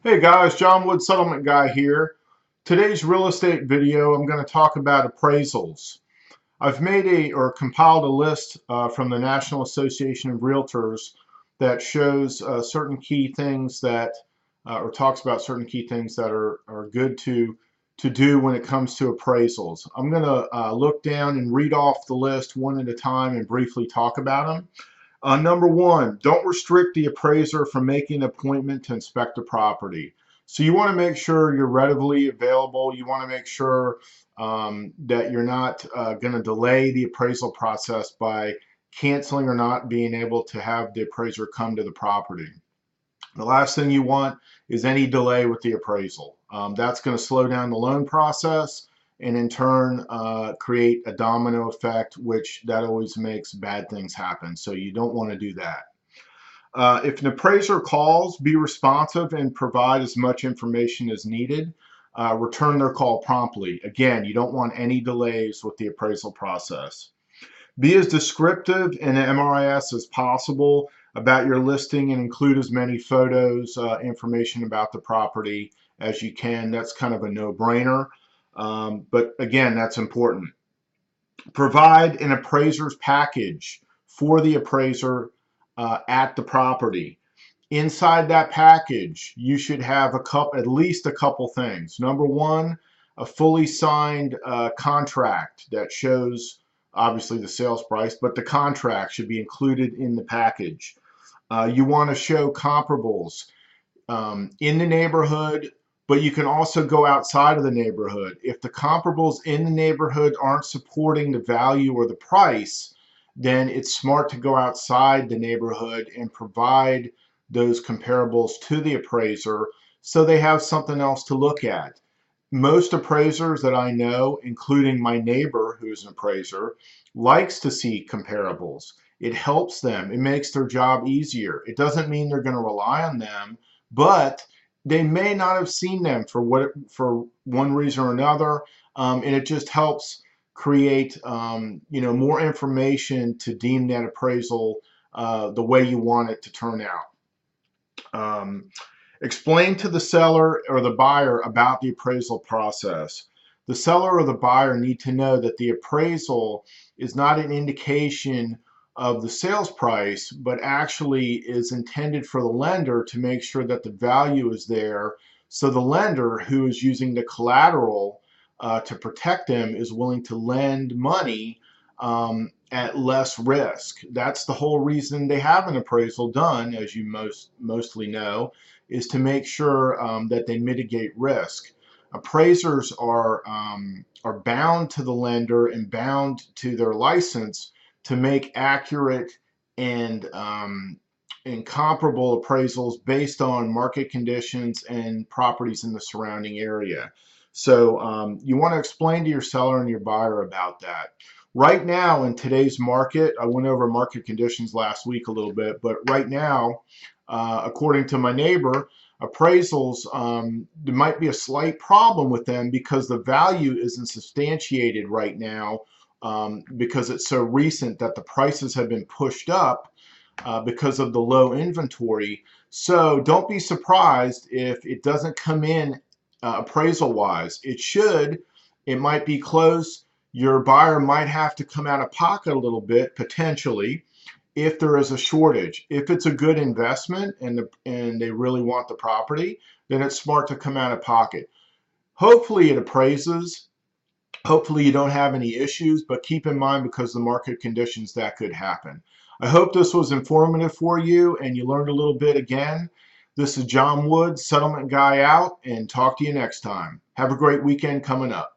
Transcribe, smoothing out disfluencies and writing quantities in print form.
Hey guys, John Wood, Settlement Guy here. Today's real estate video, I'm going to talk about appraisals. I've made or compiled a list from the National Association of Realtors that shows certain key things that, or talks about certain key things that are good to do when it comes to appraisals. I'm going to look down and read off the list one at a time and briefly talk about them. Number one, don't restrict the appraiser from making an appointment to inspect a property. So you want to make sure you're readily available. You want to make sure that you're not going to delay the appraisal process by canceling or not being able to have the appraiser come to the property. The last thing you want is any delay with the appraisal. That's going to slow down the loan process and in turn create a domino effect, which that always makes bad things happen. So you don't want to do that. If an appraiser calls, be responsive and provide as much information as needed. Return their call promptly. Again, you don't want any delays with the appraisal process. Be as descriptive in MRIS as possible about your listing and include as many photos, information about the property as you can. That's kind of a no-brainer. But again, that's important. Provide an appraiser's package for the appraiser at the property. Inside that package, you should have at least a couple things. Number one, a fully signed contract that shows obviously the sales price, but the contract should be included in the package. You want to show comparables in the neighborhood, but you can also go outside of the neighborhood. If the comparables in the neighborhood aren't supporting the value or the price, then it's smart to go outside the neighborhood and provide those comparables to the appraiser so they have something else to look at. Most appraisers that I know, including my neighbor who's an appraiser, likes to see comparables. It helps them. It makes their job easier. It doesn't mean they're going to rely on them, but they may not have seen them for one reason or another, and it just helps create more information to deem that appraisal the way you want it to turn out. Explain to the seller or the buyer about the appraisal process. The seller or the buyer need to know that the appraisal is not an indication of the sales price, but actually is intended for the lender to make sure that the value is there. So the lender, who is using the collateral to protect them, is willing to lend money at less risk. That's the whole reason they have an appraisal done, as you mostly know, is to make sure that they mitigate risk. Appraisers are bound to the lender and bound to their license to make accurate and comparable appraisals based on market conditions and properties in the surrounding area. So you want to explain to your seller and your buyer about that. Right now in today's market, I went over market conditions last week a little bit, but right now, according to my neighbor, appraisals, there might be a slight problem with them because the value isn't substantiated right now because it's so recent that the prices have been pushed up because of the low inventory. So don't be surprised if it doesn't come in appraisal wise. It should. It might be close. Your buyer might have to come out of pocket a little bit potentially if there is a shortage. If it's a good investment and they really want the property, then it's smart to come out of pocket. Hopefully it appraises. Hopefully you don't have any issues, but keep in mind because of the market conditions that could happen. I hope this was informative for you and you learned a little bit again. This is John Wood, Settlement Guy out, and talk to you next time. Have a great weekend coming up.